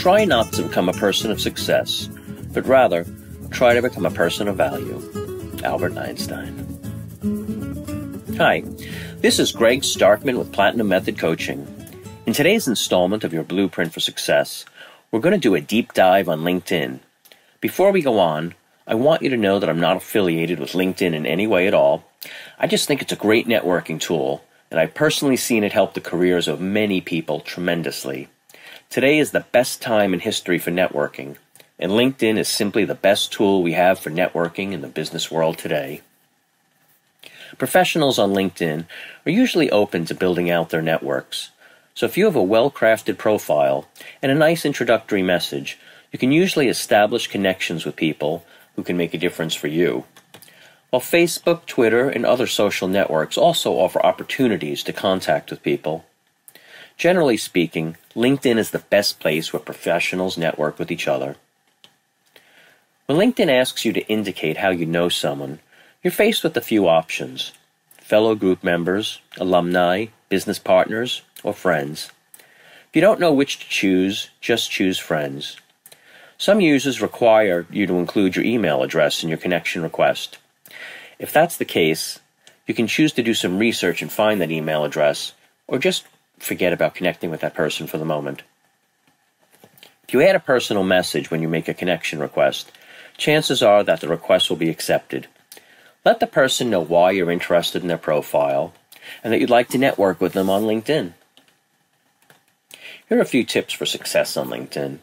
try not to become a person of success, but rather try to become a person of value. Albert Einstein. Hi, this is Greg Starkman with Platinum Method Coaching. In today's installment of your Blueprint for Success, we're going to do a deep dive on LinkedIn. Before we go on, I want you to know that I'm not affiliated with LinkedIn in any way at all. I just think it's a great networking tool, and I've personally seen it help the careers of many people tremendously. Today is the best time in history for networking, and LinkedIn is simply the best tool we have for networking in the business world today. Professionals on LinkedIn are usually open to building out their networks. So if you have a well-crafted profile and a nice introductory message, you can usually establish connections with people who can make a difference for you. While Facebook, Twitter, and other social networks also offer opportunities to contact with people, generally speaking, LinkedIn is the best place where professionals network with each other. When LinkedIn asks you to indicate how you know someone, you're faced with a few options: fellow group members, alumni, business partners, or friends. If you don't know which to choose, just choose friends. Some users require you to include your email address in your connection request. If that's the case, you can choose to do some research and find that email address, or just forget about connecting with that person for the moment. If you add a personal message when you make a connection request, chances are that the request will be accepted. Let the person know why you're interested in their profile, and that you'd like to network with them on LinkedIn. Here are a few tips for success on LinkedIn.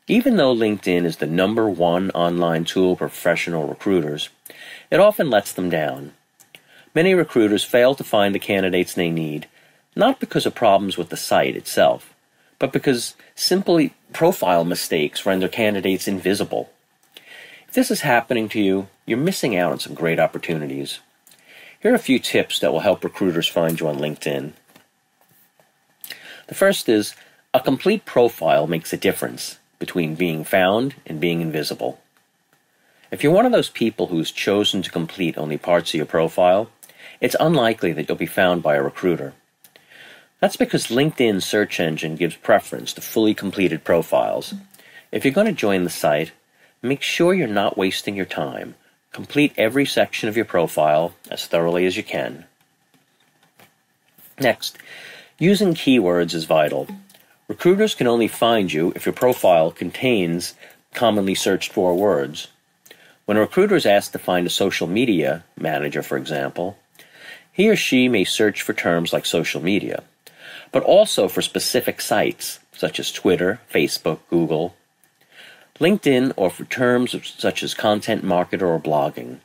Even though LinkedIn is the #1 online tool for professional recruiters, it often lets them down. Many recruiters fail to find the candidates they need, not because of problems with the site itself, but because simply profile mistakes render candidates invisible. If this is happening to you, you're missing out on some great opportunities. Here are a few tips that will help recruiters find you on LinkedIn. The first is, a complete profile makes a difference between being found and being invisible. If you're one of those people who's chosen to complete only parts of your profile, it's unlikely that you'll be found by a recruiter. That's because LinkedIn's search engine gives preference to fully completed profiles. If you're going to join the site, make sure you're not wasting your time. Complete every section of your profile as thoroughly as you can. Next, using keywords is vital. Recruiters can only find you if your profile contains commonly searched for words. When a recruiter is asked to find a social media manager, for example, he or she may search for terms like social media, but also for specific sites such as Twitter, Facebook, Google, LinkedIn, or for terms such as content marketer or blogging.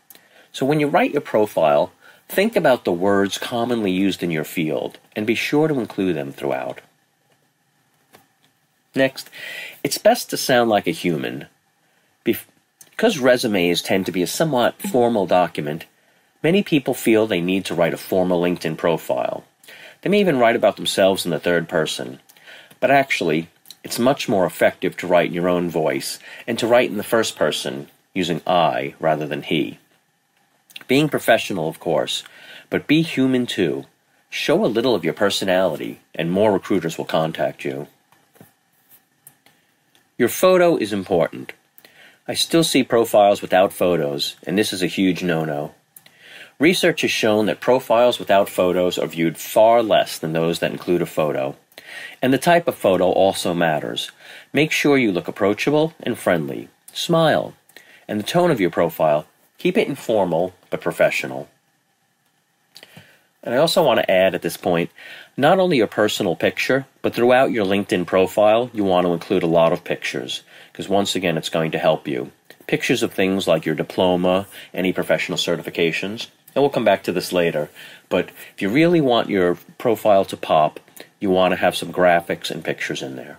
So when you write your profile, think about the words commonly used in your field and be sure to include them throughout. Next, it's best to sound like a human. Because resumes tend to be a somewhat formal document, many people feel they need to write a formal LinkedIn profile. They may even write about themselves in the third person. But actually, it's much more effective to write in your own voice and to write in the first person using I rather than he. Being professional, of course, but be human too. Show a little of your personality and more recruiters will contact you. Your photo is important. I still see profiles without photos, and this is a huge no-no. Research has shown that profiles without photos are viewed far less than those that include a photo. And the type of photo also matters. Make sure you look approachable and friendly. Smile. And the tone of your profile, keep it informal but professional. And I also want to add at this point, not only your personal picture, but throughout your LinkedIn profile, you want to include a lot of pictures, because once again, it's going to help you. Pictures of things like your diploma, any professional certifications, and we'll come back to this later. But if you really want your profile to pop, you want to have some graphics and pictures in there.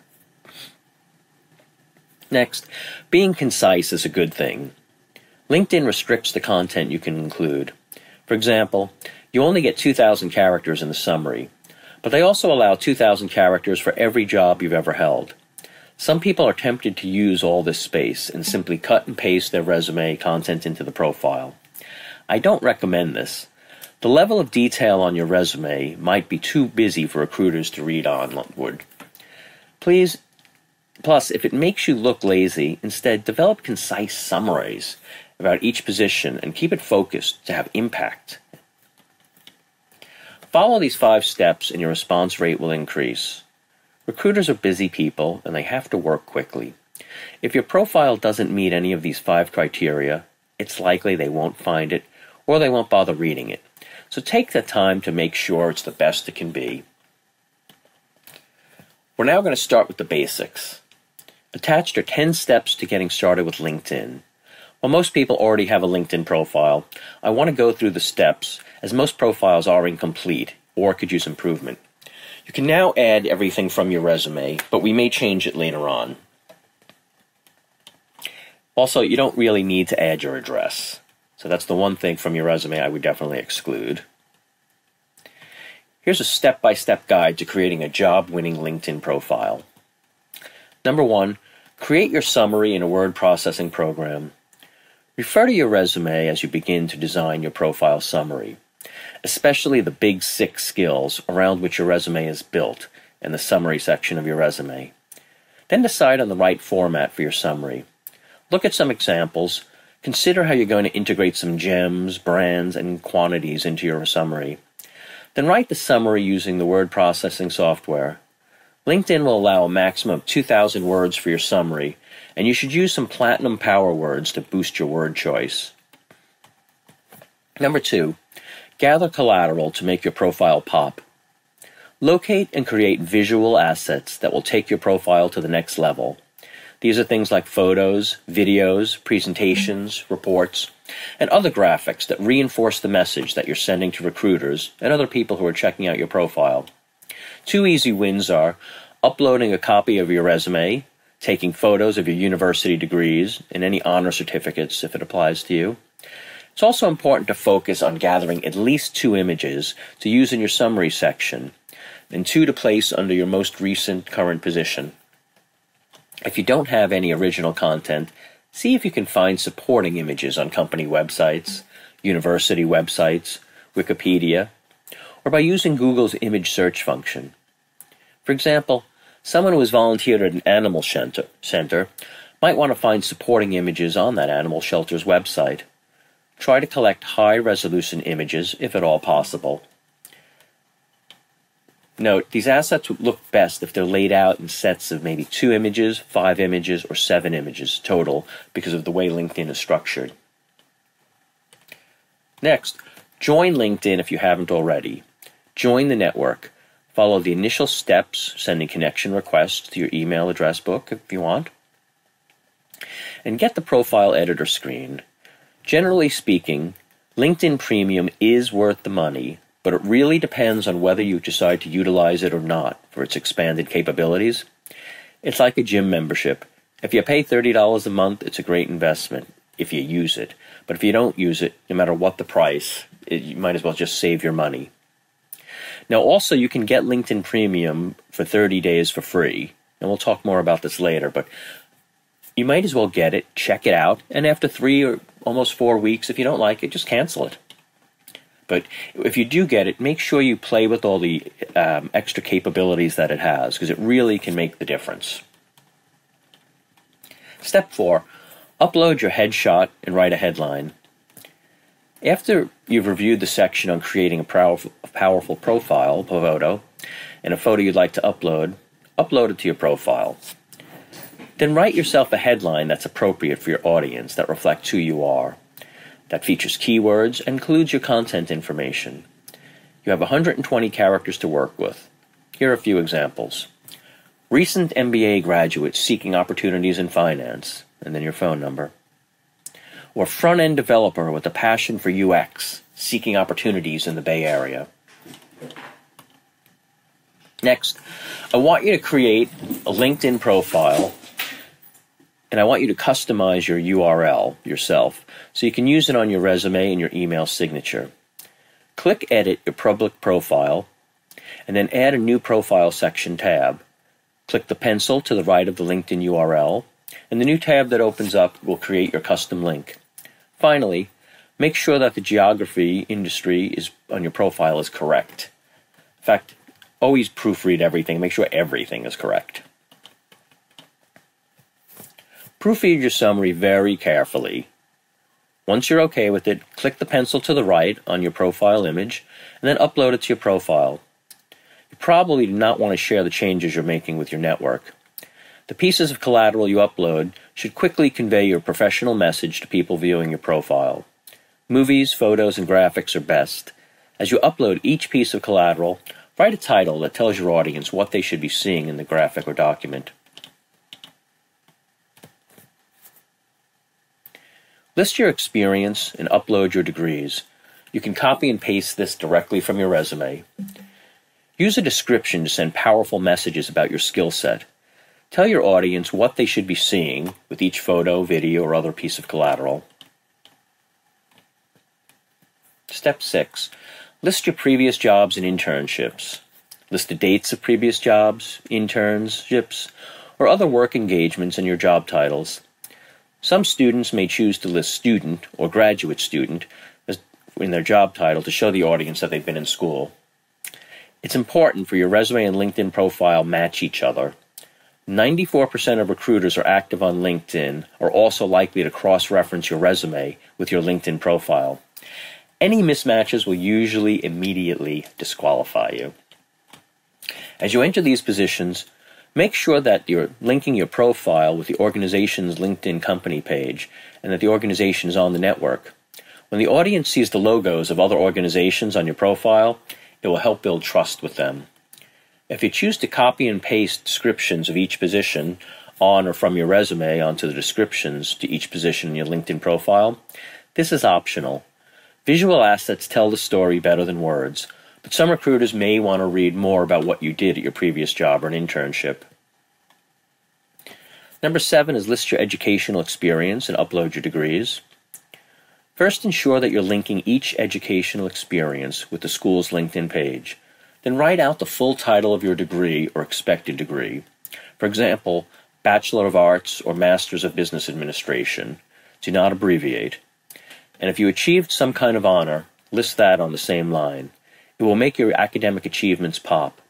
Next, being concise is a good thing. LinkedIn restricts the content you can include. For example, you only get 2,000 characters in the summary, but they also allow 2,000 characters for every job you've ever held. Some people are tempted to use all this space and simply cut and paste their resume content into the profile. I don't recommend this. The level of detail on your resume might be too busy for recruiters to read onward. Please Plus, if it makes you look lazy, instead develop concise summaries about each position and keep it focused to have impact. Follow these 5 steps and your response rate will increase. Recruiters are busy people and they have to work quickly. If your profile doesn't meet any of these 5 criteria, it's likely they won't find it or they won't bother reading it. So take the time to make sure it's the best it can be. We're now going to start with the basics. Attached are 10 steps to getting started with LinkedIn. While most people already have a LinkedIn profile, I want to go through the steps as most profiles are incomplete or could use improvement. You can now add everything from your resume, but we may change it later on. Also, you don't really need to add your address. So that's the one thing from your resume I would definitely exclude. Here's a step-by-step guide to creating a job-winning LinkedIn profile. Number 1, create your summary in a word processing program. Refer to your resume as you begin to design your profile summary, especially the big 6 skills around which your resume is built in the summary section of your resume. Then decide on the right format for your summary. Look at some examples. Consider how you're going to integrate some gems, brands, and quantities into your summary. Then write the summary using the word processing software. LinkedIn will allow a maximum of 2,000 words for your summary, and you should use some platinum power words to boost your word choice. Number 2, gather collateral to make your profile pop. Locate and create visual assets that will take your profile to the next level. These are things like photos, videos, presentations, reports, and other graphics that reinforce the message that you're sending to recruiters and other people who are checking out your profile. 2 easy wins are uploading a copy of your resume, taking photos of your university degrees, and any honor certificates if it applies to you. It's also important to focus on gathering at least 2 images to use in your summary section, and 2 to place under your most recent current position. If you don't have any original content, see if you can find supporting images on company websites, university websites, Wikipedia, or by using Google's image search function. For example, someone who has volunteered at an animal center might want to find supporting images on that animal shelter's website. Try to collect high-resolution images if at all possible. Note, these assets would look best if they're laid out in sets of maybe 2 images, 5 images, or 7 images total because of the way LinkedIn is structured. Next, join LinkedIn if you haven't already. Join the network. Follow the initial steps, sending connection requests to your email address book if you want. And get the profile editor screen. Generally speaking, LinkedIn Premium is worth the money, but it really depends on whether you decide to utilize it or not for its expanded capabilities. It's like a gym membership. If you pay $30 a month, it's a great investment if you use it. But if you don't use it, no matter what the price, you might as well just save your money. Now also, you can get LinkedIn Premium for 30 days for free, and we'll talk more about this later, but you might as well get it, check it out, and after 3 or almost 4 weeks, if you don't like it, just cancel it. But if you do get it, make sure you play with all the extra capabilities that it has, because it really can make the difference. Step 4, upload your headshot and write a headline. After you've reviewed the section on creating a powerful profile photo and a photo you'd like to upload it to your profile. Then write yourself a headline that's appropriate for your audience, that reflects who you are, that features keywords and includes your content information. You have 120 characters to work with. Here are a few examples. Recent MBA graduate seeking opportunities in finance, and then your phone number. Or front-end developer with a passion for UX, seeking opportunities in the Bay Area. Next, I want you to create a LinkedIn profile, and I want you to customize your URL yourself so you can use it on your resume and your email signature. Click Edit your public profile, and then add a new profile section tab. Click the pencil to the right of the LinkedIn URL, and the new tab that opens up will create your custom link. Finally, make sure that the geography industry on your profile is correct. In fact, always proofread everything. Make sure everything is correct. Proofread your summary very carefully. Once you're okay with it, click the pencil to the right on your profile image, and then upload it to your profile. You probably do not want to share the changes you're making with your network. The pieces of collateral you upload should quickly convey your professional message to people viewing your profile. Movies, photos, and graphics are best. As you upload each piece of collateral, write a title that tells your audience what they should be seeing in the graphic or document. List your experience and upload your degrees. You can copy and paste this directly from your resume. Use a description to send powerful messages about your skill set. Tell your audience what they should be seeing with each photo, video, or other piece of collateral. Step 6. List your previous jobs and internships. List the dates of previous jobs, internships, or other work engagements in your job titles. Some students may choose to list student or graduate student in their job title to show the audience that they've been in school. It's important for your resume and LinkedIn profile match each other. 94% of recruiters are active on LinkedIn are also likely to cross-reference your resume with your LinkedIn profile. Any mismatches will usually immediately disqualify you. As you enter these positions, make sure that you're linking your profile with the organization's LinkedIn company page and that the organization is on the network. When the audience sees the logos of other organizations on your profile, it will help build trust with them. If you choose to copy and paste descriptions of each position on or from your resume onto the descriptions to each position in your LinkedIn profile, this is optional. Visual assets tell the story better than words, but some recruiters may want to read more about what you did at your previous job or an internship. Number 7 is list your educational experience and upload your degrees. First, ensure that you're linking each educational experience with the school's LinkedIn page. Then write out the full title of your degree or expected degree. For example, Bachelor of Arts or Masters of Business Administration. Do not abbreviate. And if you achieved some kind of honor, list that on the same line. It will make your academic achievements pop.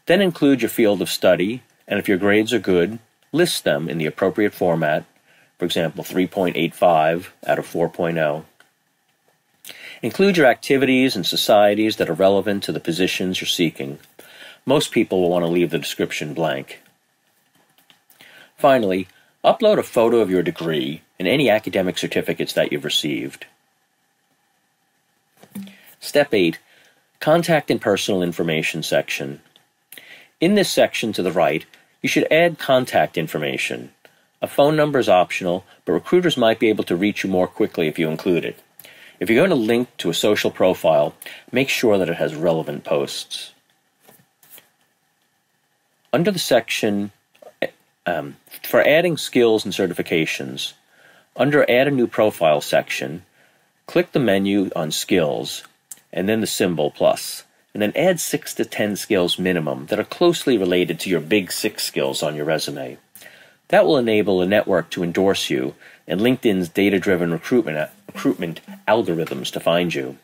Then include your field of study, and if your grades are good, list them in the appropriate format, for example 3.85 out of 4.0. Include your activities and societies that are relevant to the positions you're seeking. Most people will want to leave the description blank. Finally, upload a photo of your degree and any academic certificates that you've received. Step 8. Contact and Personal Information section. In this section to the right, you should add contact information. A phone number is optional, but recruiters might be able to reach you more quickly if you include it. If you're going to link to a social profile, make sure that it has relevant posts. Under the section for adding skills and certifications, under Add a New Profile section, click the menu on Skills, and then the symbol plus, and then add 6 to 10 skills minimum that are closely related to your big 6 skills on your resume. That will enable a network to endorse you and LinkedIn's data-driven recruitment algorithms to find you.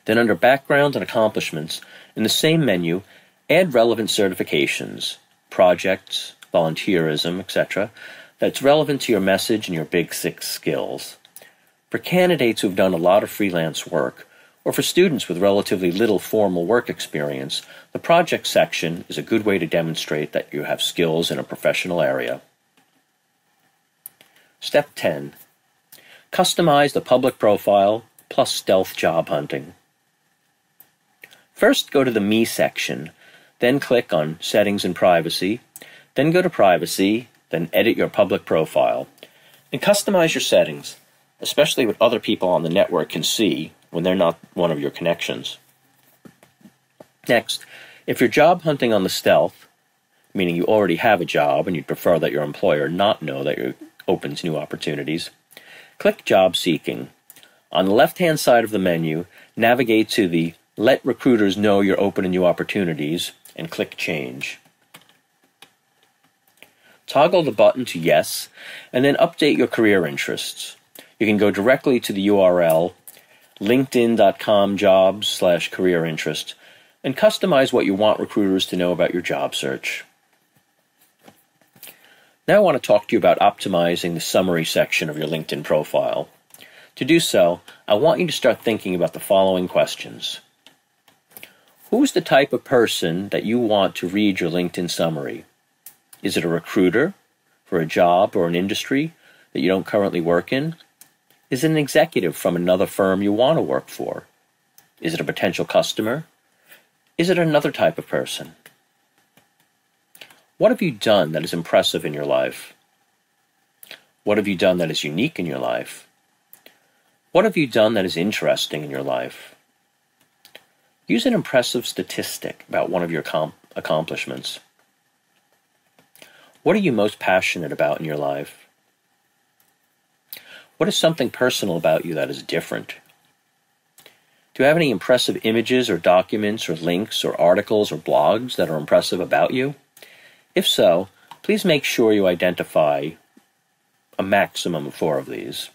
Then under Background and Accomplishments, in the same menu, add relevant certifications, projects, volunteerism, etc., that's relevant to your message and your big 6 skills. For candidates who have done a lot of freelance work, or for students with relatively little formal work experience, the project section is a good way to demonstrate that you have skills in a professional area. Step 10. Customize the public profile plus stealth job hunting. First, go to the Me section, then click on Settings and Privacy, then go to Privacy, then edit your public profile, and customize your settings, especially what other people on the network can see when they're not one of your connections. Next, if you're job hunting on the stealth, meaning you already have a job and you'd prefer that your employer not know that you're open to new opportunities, click Job Seeking. On the left-hand side of the menu, navigate to the Let Recruiters Know You're Open to New Opportunities and click Change. Toggle the button to Yes, and then update your career interests. You can go directly to the URL linkedin.com/jobs/career interest and customize what you want recruiters to know about your job search. Now I want to talk to you about optimizing the summary section of your LinkedIn profile. To do so, I want you to start thinking about the following questions. Who's the type of person that you want to read your LinkedIn summary? Is it a recruiter for a job or an industry that you don't currently work in? Is it an executive from another firm you want to work for? Is it a potential customer? Is it another type of person? What have you done that is impressive in your life? What have you done that is unique in your life? What have you done that is interesting in your life? Use an impressive statistic about one of your accomplishments. What are you most passionate about in your life? What is something personal about you that is different? Do you have any impressive images or documents or links or articles or blogs that are impressive about you? If so, please make sure you identify a maximum of 4 of these.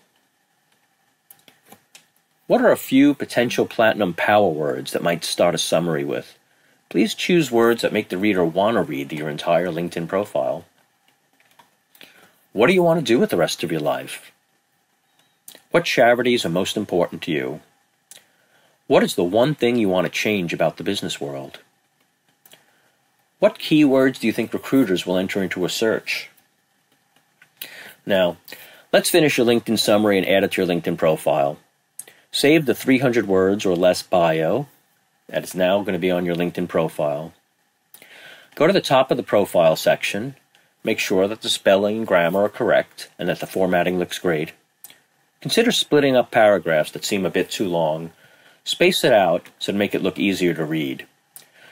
What are a few potential platinum power words that might start a summary with? Please choose words that make the reader want to read your entire LinkedIn profile. What do you want to do with the rest of your life? What charities are most important to you? What is the one thing you want to change about the business world? What keywords do you think recruiters will enter into a search? Now, let's finish your LinkedIn summary and add it to your LinkedIn profile. Save the 300 words or less bio that is now going to be on your LinkedIn profile. Go to the top of the profile section. Make sure that the spelling and grammar are correct and that the formatting looks great. Consider splitting up paragraphs that seem a bit too long. Space it out so to make it look easier to read.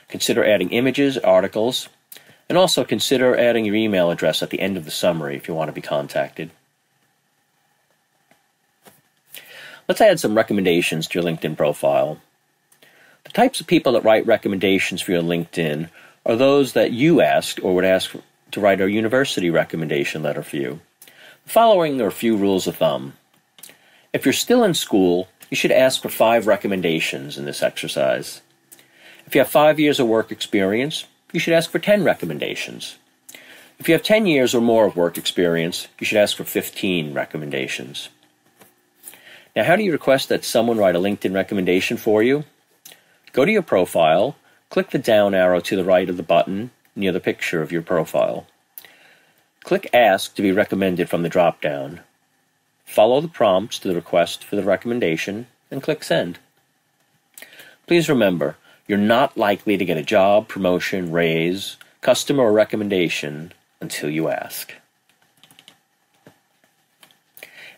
Consider adding images, articles, and also consider adding your email address at the end of the summary if you want to be contacted. Let's add some recommendations to your LinkedIn profile. The types of people that write recommendations for your LinkedIn are those that you asked or would ask to write a university recommendation letter for you. The following are a few rules of thumb. If you're still in school, you should ask for 5 recommendations in this exercise. If you have 5 years of work experience, you should ask for 10 recommendations. If you have 10 years or more of work experience, you should ask for 15 recommendations. Now, how do you request that someone write a LinkedIn recommendation for you? Go to your profile, click the down arrow to the right of the button near the picture of your profile. Click Ask to be recommended from the drop-down. Follow the prompts to the request for the recommendation and click Send. Please remember, you're not likely to get a job, promotion, raise, customer, or recommendation until you ask.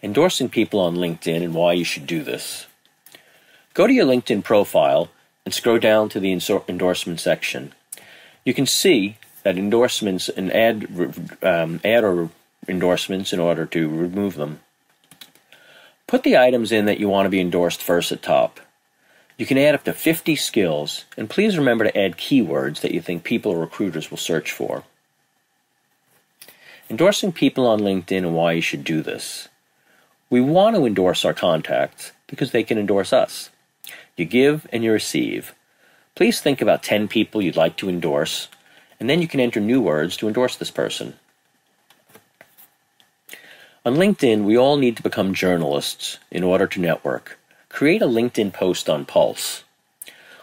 Endorsing people on LinkedIn and why you should do this. Go to your LinkedIn profile and scroll down to the endorsement section. You can see that endorsements and add or endorsements in order to remove them. Put the items in that you want to be endorsed first at top. You can add up to 50 skills, and please remember to add keywords that you think people or recruiters will search for. Endorsing people on LinkedIn and why you should do this. We want to endorse our contacts because they can endorse us. You give and you receive. Please think about 10 people you'd like to endorse, and then you can enter new words to endorse this person. On LinkedIn, we all need to become journalists in order to network. Create a LinkedIn post on Pulse.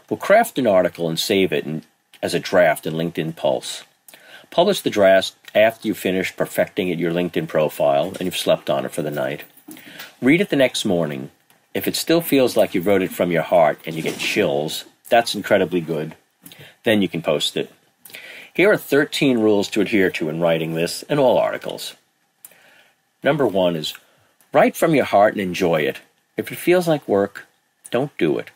We'll craft an article and save it as a draft in LinkedIn Pulse. Publish the draft after you've finished perfecting your LinkedIn profile and you've slept on it for the night. Read it the next morning. If it still feels like you wrote it from your heart and you get chills, that's incredibly good. Then you can post it. Here are 13 rules to adhere to in writing this and all articles. Number 1 is write from your heart and enjoy it. If it feels like work, don't do it.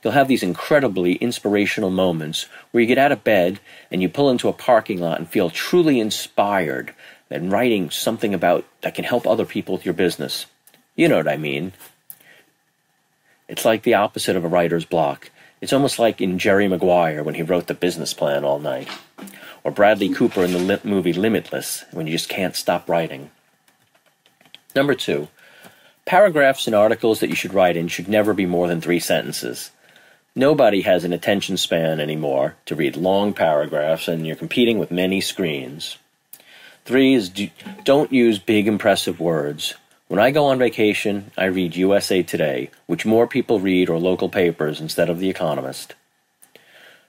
You'll have these incredibly inspirational moments where you get out of bed and you pull into a parking lot and feel truly inspired and writing something about that can help other people with your business. You know what I mean. It's like the opposite of a writer's block. It's almost like in Jerry Maguire when he wrote the business plan all night. Or Bradley Cooper in the movie Limitless when you just can't stop writing. Number 2, paragraphs and articles that you should write in should never be more than 3 sentences. Nobody has an attention span anymore to read long paragraphs, and you're competing with many screens. 3 is don't use big, impressive words. When I go on vacation, I read USA Today, which more people read, or local papers instead of The Economist.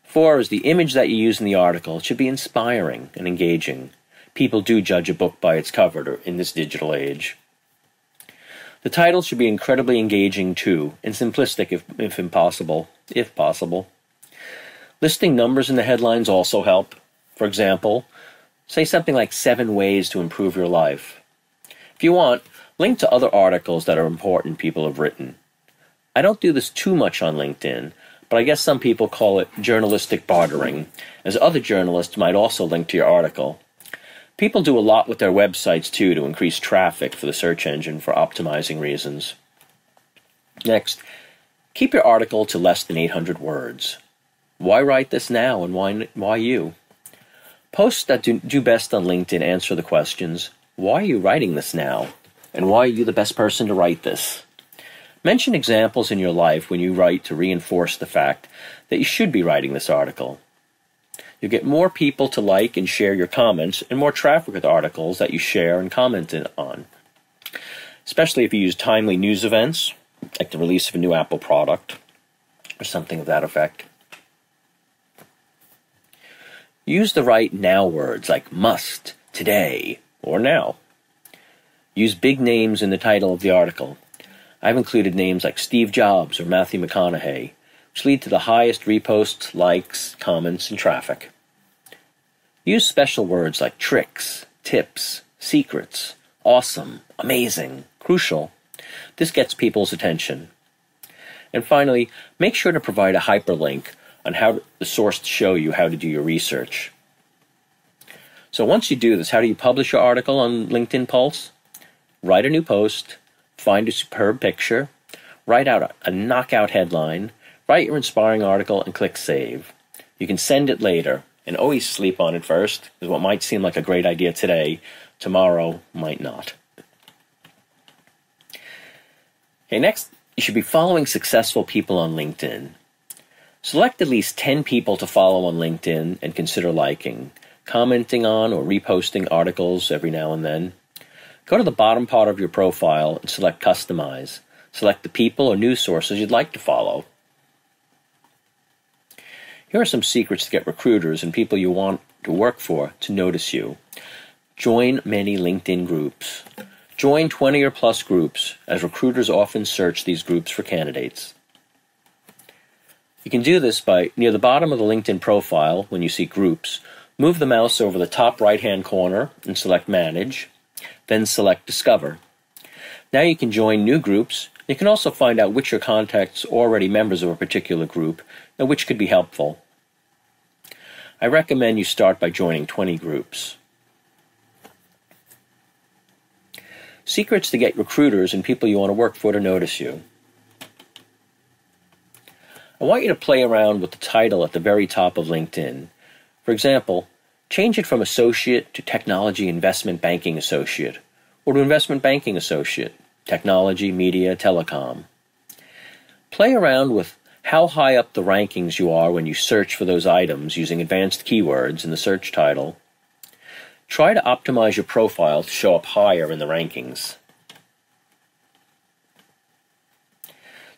4 is the image that you use in the article should be inspiring and engaging. People do judge a book by its cover in this digital age. The title should be incredibly engaging too, and simplistic if possible. Listing numbers in the headlines also help. For example, say something like 7 ways to improve your life. If you want, link to other articles that are important people have written. I don't do this too much on LinkedIn, but I guess some people call it journalistic bartering, as other journalists might also link to your article. People do a lot with their websites too to increase traffic for the search engine for optimizing reasons. Next, keep your article to less than 800 words. Why write this now, and why you? Posts that do best on LinkedIn answer the questions, why are you writing this now? And why are you the best person to write this? Mention examples in your life when you write to reinforce the fact that you should be writing this article. You'll get more people to like and share your comments, and more traffic with articles that you share and comment on. Especially if you use timely news events, like the release of a new Apple product, or something of that effect. Use the right now words like must, today, or now. Use big names in the title of the article. I've included names like Steve Jobs or Matthew McConaughey, which lead to the highest reposts, likes, comments, and traffic. Use special words like tricks, tips, secrets, awesome, amazing, crucial. This gets people's attention. And finally, make sure to provide a hyperlink on how the source to show you how to do your research. So once you do this, how do you publish your article on LinkedIn Pulse? Write a new post, find a superb picture, write out a knockout headline, write your inspiring article, and click save. You can send it later, and always sleep on it first, because what might seem like a great idea today, tomorrow might not. Okay, next, you should be following successful people on LinkedIn. Select at least 10 people to follow on LinkedIn and consider liking, commenting on or reposting articles every now and then. Go to the bottom part of your profile and select Customize. Select the people or news sources you'd like to follow. Here are some secrets to get recruiters and people you want to work for to notice you. Join many LinkedIn groups. Join 20 or plus groups, as recruiters often search these groups for candidates. You can do this by, near the bottom of the LinkedIn profile, when you see groups, move the mouse over the top right-hand corner and select Manage, then select Discover. Now you can join new groups. You can also find out which your contacts are already members of a particular group, and which could be helpful. I recommend you start by joining 20 groups. Secrets to get recruiters and people you want to work for to notice you. I want you to play around with the title at the very top of LinkedIn. For example, change it from Associate to Technology Investment Banking Associate, or to Investment Banking Associate, Technology, Media, Telecom. Play around with how high up the rankings you are when you search for those items using advanced keywords in the search title. Try to optimize your profile to show up higher in the rankings.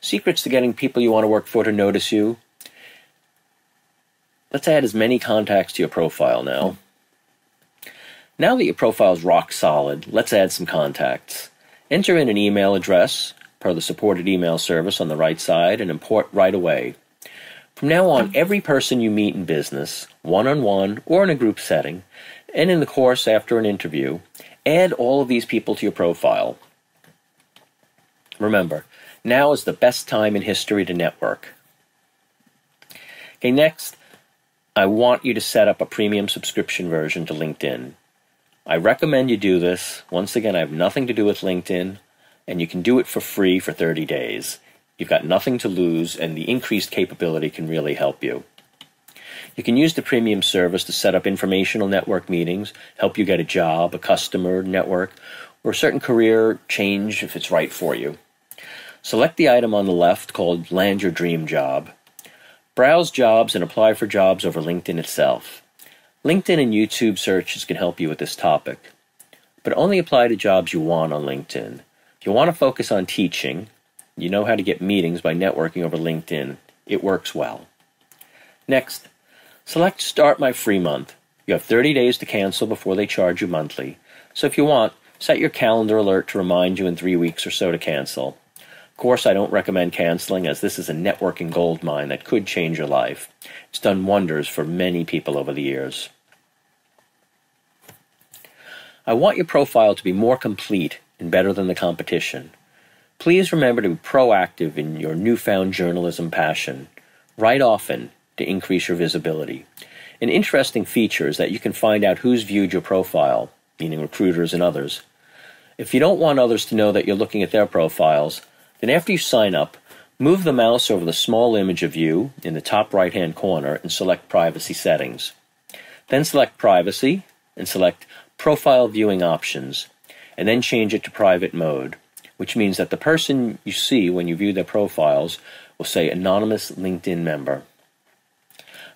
Secrets to getting people you want to work for to notice you. Let's add as many contacts to your profile now. Now that your profile is rock solid, let's add some contacts. Enter in an email address per the supported email service on the right side and import right away. From now on, every person you meet in business, one-on-one or in a group setting, and in the course after an interview, add all of these people to your profile. Remember, now is the best time in history to network. Okay, next, I want you to set up a premium subscription version to LinkedIn. I recommend you do this. Once again, I have nothing to do with LinkedIn, and you can do it for free for 30 days. You've got nothing to lose, and the increased capability can really help you. You can use the premium service to set up informational network meetings, help you get a job, a customer network, or a certain career change if it's right for you. Select the item on the left called Land Your Dream Job. Browse jobs and apply for jobs over LinkedIn itself. LinkedIn and YouTube searches can help you with this topic, but only apply to jobs you want on LinkedIn. If you want to focus on teaching, you know how to get meetings by networking over LinkedIn. It works well. Next, select Start My Free Month. You have 30 days to cancel before they charge you monthly, so if you want, set your calendar alert to remind you in 3 weeks or so to cancel. Of course, I don't recommend canceling, as this is a networking goldmine that could change your life. It's done wonders for many people over the years. I want your profile to be more complete and better than the competition. Please remember to be proactive in your newfound journalism passion. Write often to increase your visibility. An interesting feature is that you can find out who's viewed your profile, meaning recruiters and others. If you don't want others to know that you're looking at their profiles, then after you sign up, move the mouse over the small image of you in the top right-hand corner and select Privacy Settings. Then select Privacy and select Profile Viewing Options, and then change it to Private Mode, which means that the person you see when you view their profiles will say Anonymous LinkedIn Member.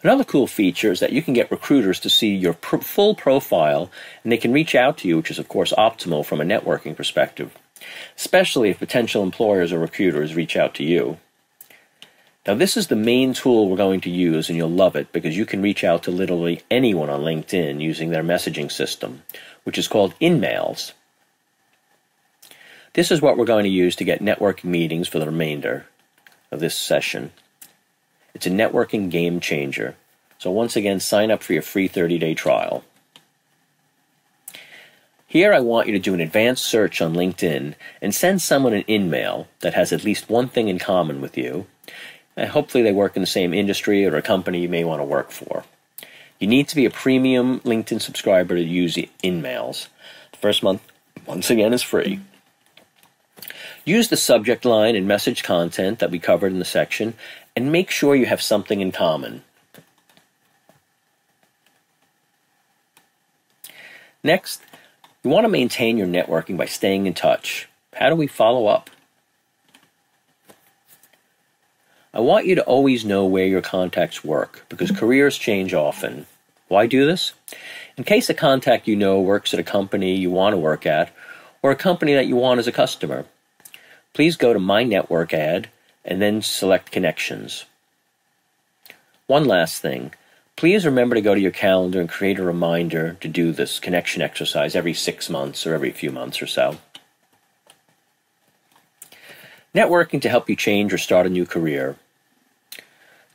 Another cool feature is that you can get recruiters to see your full profile, and they can reach out to you, which is of course optimal from a networking perspective, especially if potential employers or recruiters reach out to you. Now, this is the main tool we're going to use, and you'll love it because you can reach out to literally anyone on LinkedIn using their messaging system, which is called InMails. This is what we're going to use to get networking meetings for the remainder of this session. It's a networking game changer. So once again, sign up for your free 30-day trial. Here I want you to do an advanced search on LinkedIn and send someone an InMail that has at least one thing in common with you. And hopefully they work in the same industry or a company you may want to work for. You need to be a premium LinkedIn subscriber to use InMails. The first month, once again, is free. Use the subject line and message content that we covered in the section, and make sure you have something in common. Next, you want to maintain your networking by staying in touch. How do we follow up? I want you to always know where your contacts work, because careers change often. Why do this? In case a contact you know works at a company you want to work at, or a company that you want as a customer, please go to My Network Ad and then select Connections. One last thing, please remember to go to your calendar and create a reminder to do this connection exercise every 6 months or every few months or so. Networking to help you change or start a new career.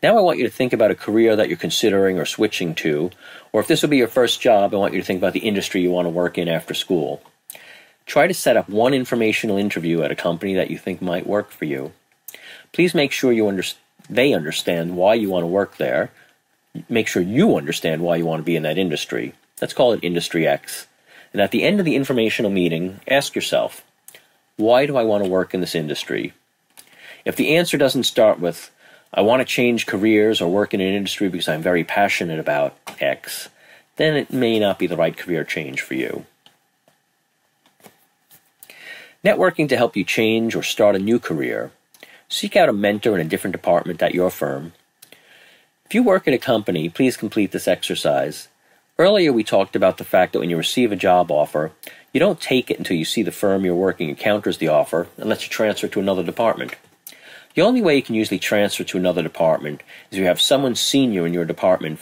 Now I want you to think about a career that you're considering or switching to, or if this will be your first job, I want you to think about the industry you want to work in after school. Try to set up one informational interview at a company that you think might work for you. Please make sure they understand why you want to work there. Make sure you understand why you want to be in that industry. Let's call it Industry X. And at the end of the informational meeting, ask yourself, why do I want to work in this industry? If the answer doesn't start with, I want to change careers or work in an industry because I'm very passionate about X, then it may not be the right career change for you. Networking to help you change or start a new career. Seek out a mentor in a different department at your firm. If you work at a company, please complete this exercise. Earlier we talked about the fact that when you receive a job offer, you don't take it until you see the firm you're working encounters the offer unless you transfer to another department. The only way you can usually transfer to another department is if you have someone senior in your department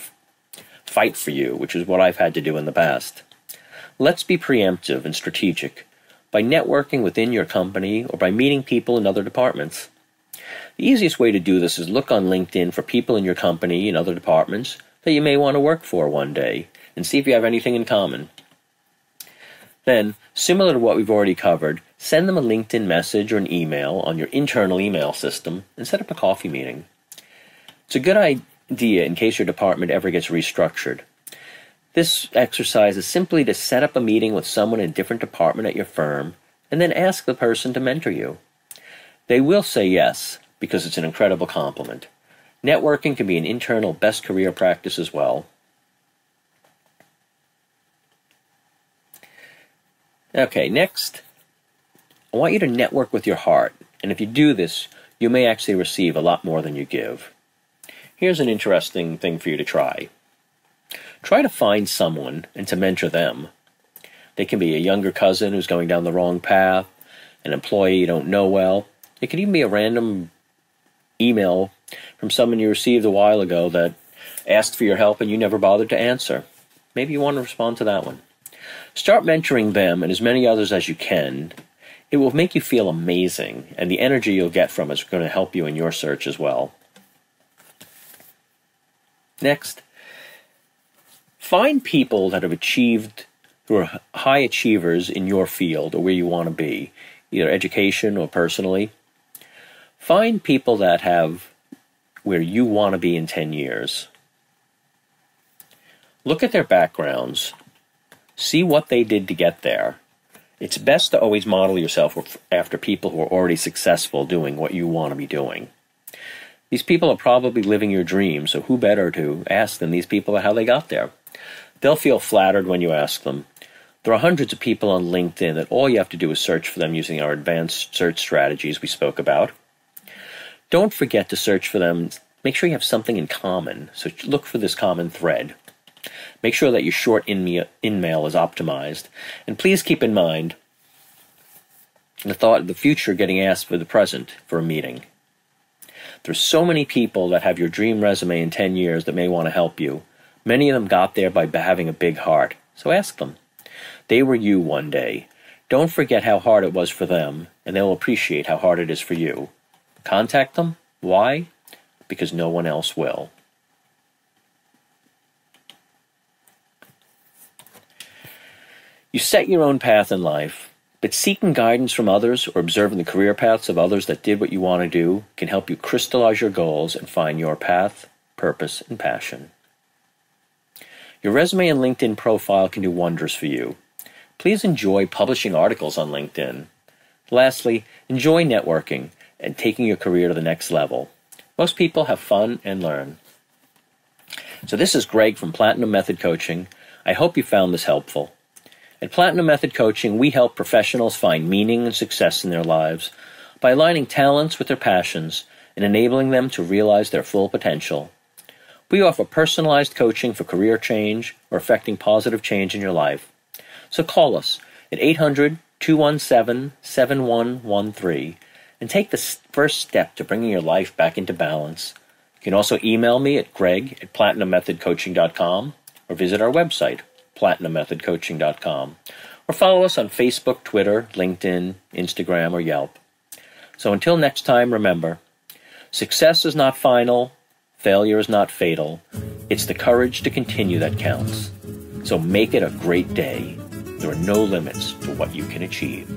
fight for you, which is what I've had to do in the past. Let's be preemptive and strategic by networking within your company or by meeting people in other departments. The easiest way to do this is look on LinkedIn for people in your company and other departments that you may want to work for one day and see if you have anything in common. Then, similar to what we've already covered, send them a LinkedIn message or an email on your internal email system and set up a coffee meeting. It's a good idea in case your department ever gets restructured. This exercise is simply to set up a meeting with someone in a different department at your firm and then ask the person to mentor you. They will say yes, because it's an incredible compliment. Networking can be an internal best career practice as well. Okay, next, I want you to network with your heart, and if you do this, you may actually receive a lot more than you give. Here's an interesting thing for you to try. Try to find someone and to mentor them. They can be a younger cousin who's going down the wrong path, an employee you don't know well. It could even be a random email from someone you received a while ago that asked for your help and you never bothered to answer. Maybe you want to respond to that one. Start mentoring them and as many others as you can. It will make you feel amazing, and the energy you'll get from it is going to help you in your search as well. Next, find people that have achieved, who are high achievers in your field or where you want to be, either education or personally. Find people that have where you want to be in 10 years. Look at their backgrounds. See what they did to get there. It's best to always model yourself after people who are already successful doing what you want to be doing. These people are probably living your dreams, so who better to ask than these people how they got there? They'll feel flattered when you ask them. There are hundreds of people on LinkedIn that all you have to do is search for them using our advanced search strategies we spoke about. Don't forget to search for them. Make sure you have something in common, so look for this common thread. Make sure that your short in-mail is optimized. And please keep in mind the thought of the future getting asked for the present for a meeting. There's so many people that have your dream resume in 10 years that may want to help you. Many of them got there by having a big heart. So ask them. They were you one day. Don't forget how hard it was for them, and they'll appreciate how hard it is for you. Contact them. Why? Because no one else will. You set your own path in life, but seeking guidance from others or observing the career paths of others that did what you want to do can help you crystallize your goals and find your path, purpose, and passion. Your resume and LinkedIn profile can do wonders for you. Please enjoy publishing articles on LinkedIn. Lastly, enjoy networking and taking your career to the next level. Most people have fun and learn. So this is Greg from Platinum Method Coaching. I hope you found this helpful. At Platinum Method Coaching, we help professionals find meaning and success in their lives by aligning talents with their passions and enabling them to realize their full potential. We offer personalized coaching for career change or affecting positive change in your life. So call us at 800-217-7113 and take the first step to bringing your life back into balance. You can also email me at greg@platinummethod.coaching.com or visit our website, platinummethod.coaching.com, or follow us on Facebook, Twitter, LinkedIn, Instagram, or Yelp. So until next time, remember, success is not final, failure is not fatal. It's the courage to continue that counts. So make it a great day. There are no limits to what you can achieve.